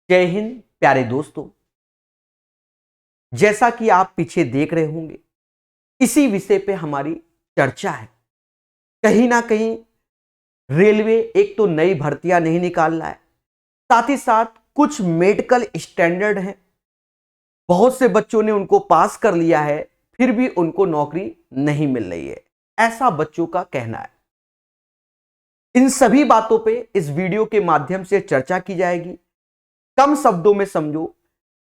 जय हिंद प्यारे दोस्तों। जैसा कि आप पीछे देख रहे होंगे, इसी विषय पे हमारी चर्चा है। कहीं ना कहीं रेलवे एक तो नई भर्तियां नहीं निकाल रहा है, साथ ही साथ कुछ मेडिकल स्टैंडर्ड हैं, बहुत से बच्चों ने उनको पास कर लिया है, फिर भी उनको नौकरी नहीं मिल रही है, ऐसा बच्चों का कहना है। इन सभी बातों पे इस वीडियो के माध्यम से चर्चा की जाएगी। कम शब्दों में समझो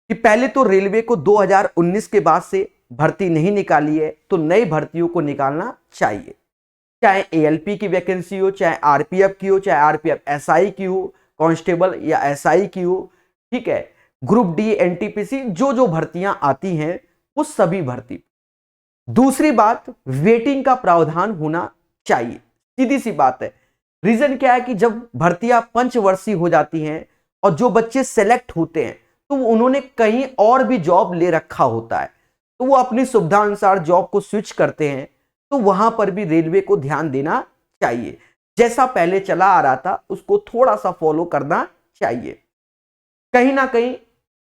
कि पहले तो रेलवे को 2019 के बाद से भर्ती नहीं निकाली है, तो नई भर्तियों को निकालना चाहिए। चाहे एएलपी की वैकेंसी हो, चाहे आरपीएफ की हो, चाहे आरपीएफ एसआई की हो, कांस्टेबल या एसआई की हो, ठीक है, ग्रुप डी, एनटीपीसी, जो जो भर्तियां आती हैं वो सभी भर्ती। दूसरी बात, वेटिंग का प्रावधान होना चाहिए। सीधी सी बात है। रीजन क्या है कि जब भर्तियां पंचवर्षीय हो जाती हैं और जो बच्चे सेलेक्ट होते हैं तो उन्होंने कहीं और भी जॉब ले रखा होता है, तो वो अपनी सुविधा अनुसार जॉब को स्विच करते हैं, तो वहां पर भी रेलवे को ध्यान देना चाहिए। जैसा पहले चला आ रहा था उसको थोड़ा सा फॉलो करना चाहिए। कहीं ना कहीं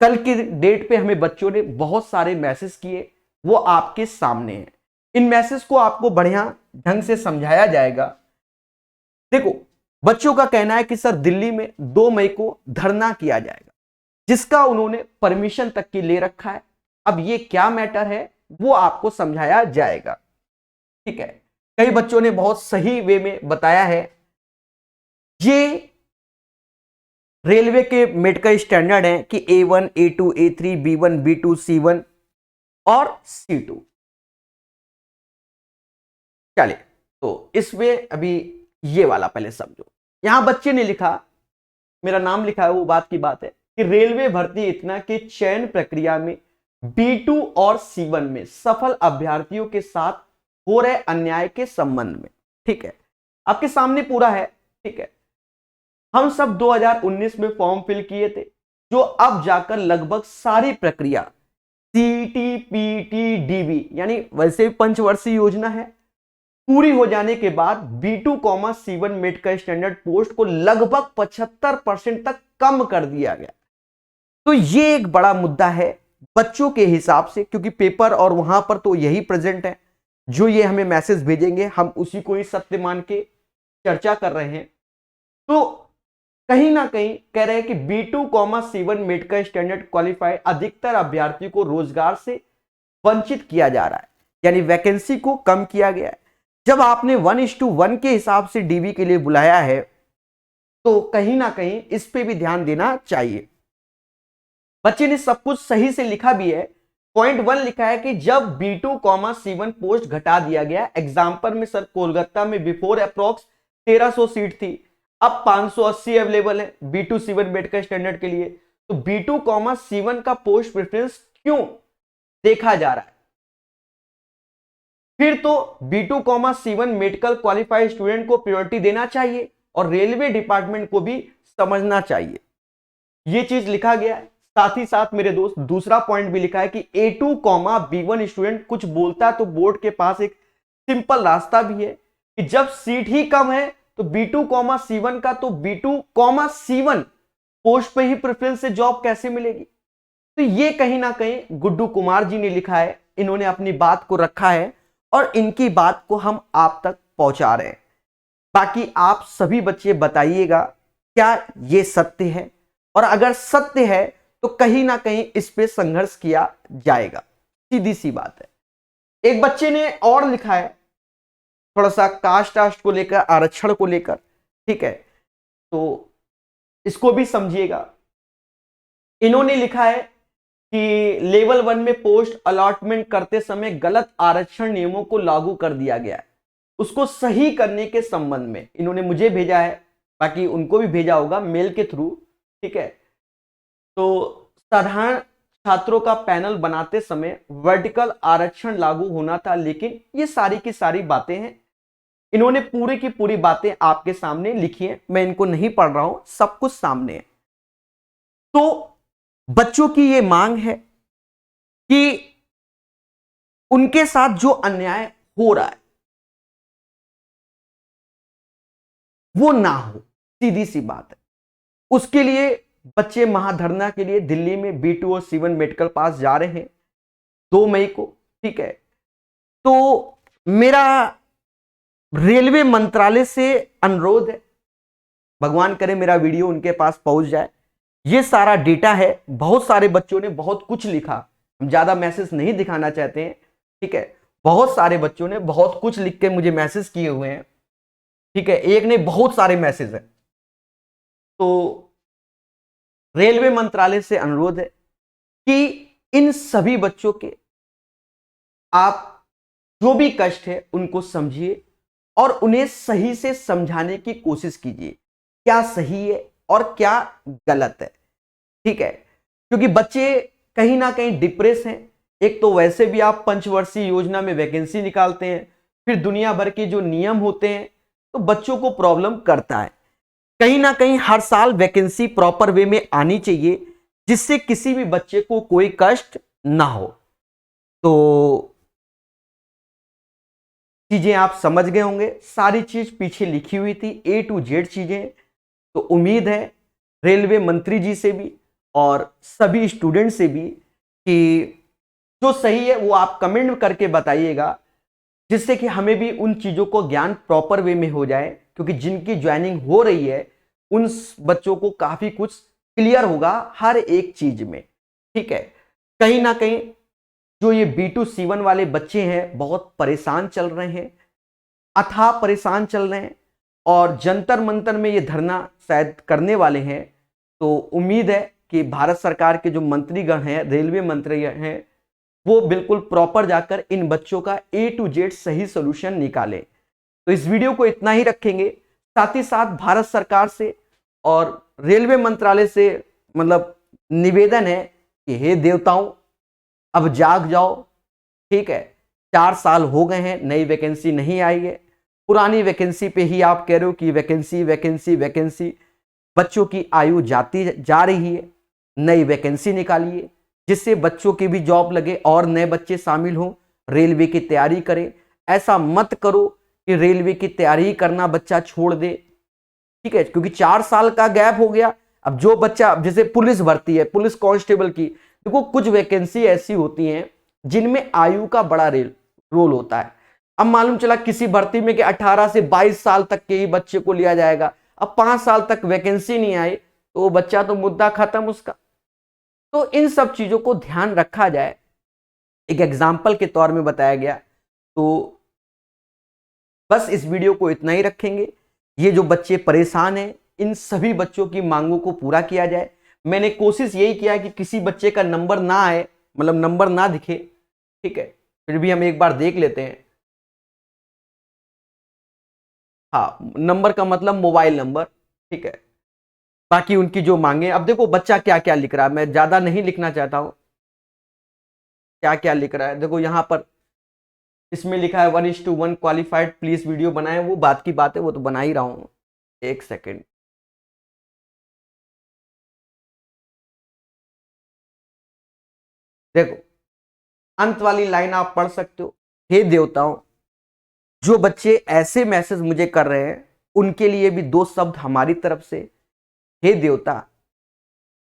कल की डेट पे हमें बच्चों ने बहुत सारे मैसेज किए, वो आपके सामने हैं। इन मैसेज को आपको बढ़िया ढंग से समझाया जाएगा। देखो, बच्चों का कहना है कि सर दिल्ली में 2 मई को धरना किया जाएगा, जिसका उन्होंने परमिशन तक की ले रखा है। अब ये क्या मैटर है वो आपको समझाया जाएगा, ठीक है। कई बच्चों ने बहुत सही वे में बताया है। ये रेलवे के मेडिकल स्टैंडर्ड हैं कि A1, A2, A3, B1, B2, C1 और C2। चलिए, तो इसमें अभी ये वाला पहले समझो। यहां बच्चे ने लिखा, मेरा नाम लिखा है, वो बात की बात है कि रेलवे भर्ती इतना कि चयन प्रक्रिया में B2 और C1 में सफल अभ्यर्थियों के साथ हो रहे अन्याय के संबंध में, ठीक है, आपके सामने पूरा है, ठीक है। हम सब 2019 में फॉर्म फिल किए थे, जो अब जाकर लगभग सारी प्रक्रिया सीटी, पीटी, डीबी यानी वैसे पंचवर्षीय योजना है, पूरी हो जाने के बाद B2, C1 medical standard post को लगभग 75% तक कम कर दिया गया। तो ये एक बड़ा मुद्दा है बच्चों के हिसाब से, क्योंकि पेपर और वहां पर तो यही प्रेजेंट है। जो ये हमें मैसेज भेजेंगे हम उसी को ही सत्य मान के चर्चा कर रहे हैं। तो कहीं ना कहीं कह रहे हैं कि B2, C1 medical standard qualified अधिकतर अभ्यर्थियों को रोजगार से वंचित किया जा रहा है, यानी वैकेंसी को कम किया गया है। जब आपने 1:1 के हिसाब से डीबी के लिए बुलाया है, तो कहीं ना कहीं इस पे भी ध्यान देना चाहिए। बच्चे ने सब कुछ सही से लिखा भी है। पॉइंट 1 लिखा है कि जब B2, C1 पोस्ट घटा दिया गया, एग्जाम्पल में सर कोलकाता में बिफोर अप्रोक्स 1300 सीट थी, अब 580 अवेलेबल है B2, C1 मेडिकल स्टैंडर्ड के लिए। तो B2, C1 का पोस्ट प्रेफरेंस क्यों देखा जा रहा है? फिर तो B2, C1 medical qualified student को प्रायोरिटी देना चाहिए और रेलवे डिपार्टमेंट को भी समझना चाहिए। यह चीज लिखा गया है। साथ ही साथ मेरे दोस्त दूसरा पॉइंट भी लिखा है कि A2, B1 स्टूडेंट कुछ बोलता है तो बोर्ड के पास एक सिंपल रास्ता भी है कि जब सीट ही कम है तो B2, C1 का तो B2, C1 पोस्ट पे ही प्रेफरेंस से जॉब कैसे मिलेगी? तो ये कहीं ना कहीं गुड्डू कुमार जी ने लिखा है, इन्होंने अपनी बात को रखा है और इनकी बात को हम आप तक पहुंचा रहे हैं। बाकी आप सभी बच्चे बताइएगा क्या ये सत्य है, और अगर सत्य है तो कहीं ना कहीं इस पे संघर्ष किया जाएगा। सीधी सी बात है। एक बच्चे ने और लिखा है थोड़ा सा कास्ट को लेकर, आरक्षण को लेकर, ठीक है, तो इसको भी समझिएगा। इन्होंने लिखा है कि लेवल 1 में पोस्ट अलॉटमेंट करते समय गलत आरक्षण नियमों को लागू कर दिया गया है, उसको सही करने के संबंध में इन्होंने मुझे भेजा है, बाकी उनको भी भेजा होगा मेल के थ्रू, ठीक है। तो साधारण छात्रों का पैनल बनाते समय वर्टिकल आरक्षण लागू होना था, लेकिन ये सारी की सारी बातें हैं। इन्होंने पूरी की पूरी बातें आपके सामने लिखी हैं, मैं इनको नहीं पढ़ रहा हूं, सब कुछ सामने है। तो बच्चों की ये मांग है कि उनके साथ जो अन्याय हो रहा है वो ना हो, सीधी सी बात है। उसके लिए बच्चे महाधरना के लिए दिल्ली में B2 और C1 मेडिकल पास जा रहे हैं 2 मई को। ठीक है, तो मेरा रेलवे मंत्रालय से अनुरोध है, भगवान करे मेरा वीडियो उनके पास पहुंच जाए। ये सारा डेटा है, बहुत सारे बच्चों ने बहुत कुछ लिखा, हम ज्यादा मैसेज नहीं दिखाना चाहते हैं। ठीक है, बहुत सारे बच्चों ने बहुत कुछ लिख के मुझे मैसेज किए हुए हैं। ठीक है, एक ने बहुत सारे मैसेज है। तो रेलवे मंत्रालय से अनुरोध है कि इन सभी बच्चों के आप जो भी कष्ट है उनको समझिए और उन्हें सही से समझाने की कोशिश कीजिए, क्या सही है और क्या गलत है। ठीक है, क्योंकि बच्चे कहीं ना कहीं डिप्रेस हैं। एक तो वैसे भी आप पंचवर्षीय योजना में वैकेंसी निकालते हैं, फिर दुनिया भर के जो नियम होते हैं तो बच्चों को प्रॉब्लम करता है। कहीं ना कहीं हर साल वैकेंसी प्रॉपर वे में आनी चाहिए जिससे किसी भी बच्चे को कोई कष्ट ना हो। तो चीजें आप समझ गए होंगे, सारी चीज पीछे लिखी हुई थी A to Z चीजें। तो उम्मीद है रेलवे मंत्री जी से भी और सभी स्टूडेंट से भी कि जो सही है वो आप कमेंट करके बताइएगा, जिससे कि हमें भी उन चीजों को ज्ञान प्रॉपर वे में हो जाए। क्योंकि जिनकी ज्वाइनिंग हो रही है उन बच्चों को काफी कुछ क्लियर होगा हर एक चीज में। ठीक है, कहीं ना कहीं जो ये B2 C1 वाले बच्चे हैं बहुत परेशान चल रहे हैं, अथाह परेशान चल रहे हैं और जंतर मंतर में ये धरना शायद करने वाले हैं। तो उम्मीद है कि भारत सरकार के जो मंत्रीगण हैं, रेलवे मंत्री हैं, वो बिल्कुल प्रॉपर जाकर इन बच्चों का A to Z सही सोल्यूशन निकाले। तो इस वीडियो को इतना ही रखेंगे। साथ ही साथ भारत सरकार से और रेलवे मंत्रालय से मतलब निवेदन है कि हे देवताओं अब जाग जाओ। ठीक है, 4 साल हो गए हैं, नई वैकेंसी नहीं आई है, पुरानी वैकेंसी पे ही आप कह रहे हो कि वैकेंसी वैकेंसी वैकेंसी। बच्चों की आयु जाती जा रही है, नई वैकेंसी निकालिए जिससे बच्चों की भी जॉब लगे और नए बच्चे शामिल हों, रेलवे की तैयारी करें। ऐसा मत करो कि रेलवे की तैयारी करना बच्चा छोड़ दे। ठीक है, क्योंकि 4 साल का गैप हो गया। अब जो बच्चा, जैसे पुलिस भर्ती है, पुलिस कांस्टेबल की, देखो कुछ वैकेंसी ऐसी होती हैं जिनमें आयु का बड़ा रोल होता है। अब मालूम चला किसी भर्ती में कि 18 से 22 साल तक के ही बच्चे को लिया जाएगा, अब 5 साल तक वैकेंसी नहीं आई तो वो बच्चा तो मुद्दा खत्म उसका। तो इन सब चीजों को ध्यान रखा जाए, एक एग्जाम्पल के तौर में बताया गया। तो बस इस वीडियो को इतना ही रखेंगे। ये जो बच्चे परेशान हैं इन सभी बच्चों की मांगों को पूरा किया जाए। मैंने कोशिश यही किया कि किसी बच्चे का नंबर ना आए, मतलब नंबर ना दिखे। ठीक है, फिर भी हम एक बार देख लेते हैं। हाँ, नंबर का मतलब मोबाइल नंबर। ठीक है, बाकी उनकी जो मांगे, अब देखो बच्चा क्या क्या लिख रहा है, मैं ज्यादा नहीं लिखना चाहता हूं। क्या क्या लिख रहा है देखो यहां पर, इसमें लिखा है 1:1 क्वालिफाइड, प्लीज वीडियो बनाए। वो बात की बात है, वो तो बना ही रहा हूं। एक सेकेंड, देखो अंत वाली लाइन आप पढ़ सकते हो। हे देवताओं, जो बच्चे ऐसे मैसेज मुझे कर रहे हैं उनके लिए भी 2 शब्द हमारी तरफ से। हे देवता,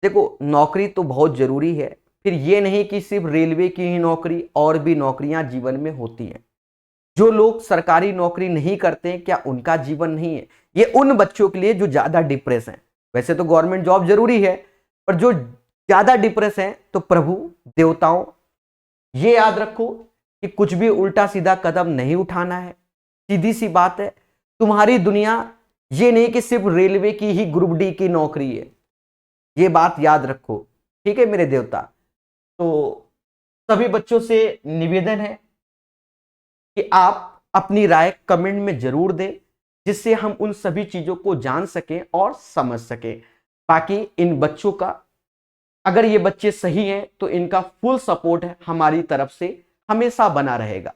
देखो नौकरी तो बहुत जरूरी है, फिर ये नहीं कि सिर्फ रेलवे की ही नौकरी, और भी नौकरियां जीवन में होती हैं। जो लोग सरकारी नौकरी नहीं करते हैं क्या उनका जीवन नहीं है? ये उन बच्चों के लिए जो ज्यादा डिप्रेस हैं। वैसे तो गवर्नमेंट जॉब जरूरी है, पर जो ज्यादा डिप्रेस हैं, तो प्रभु देवताओं ये याद रखो कि कुछ भी उल्टा सीधा कदम नहीं उठाना है। सीधी सी बात है, तुम्हारी दुनिया ये नहीं कि सिर्फ रेलवे की ही ग्रुप डी की नौकरी है, ये बात याद रखो। ठीक है मेरे देवता। तो सभी बच्चों से निवेदन है कि आप अपनी राय कमेंट में जरूर दें, जिससे हम उन सभी चीजों को जान सकें और समझ सकें। बाकी इन बच्चों का, अगर ये बच्चे सही हैं तो इनका फुल सपोर्ट है हमारी तरफ से, हमेशा बना रहेगा।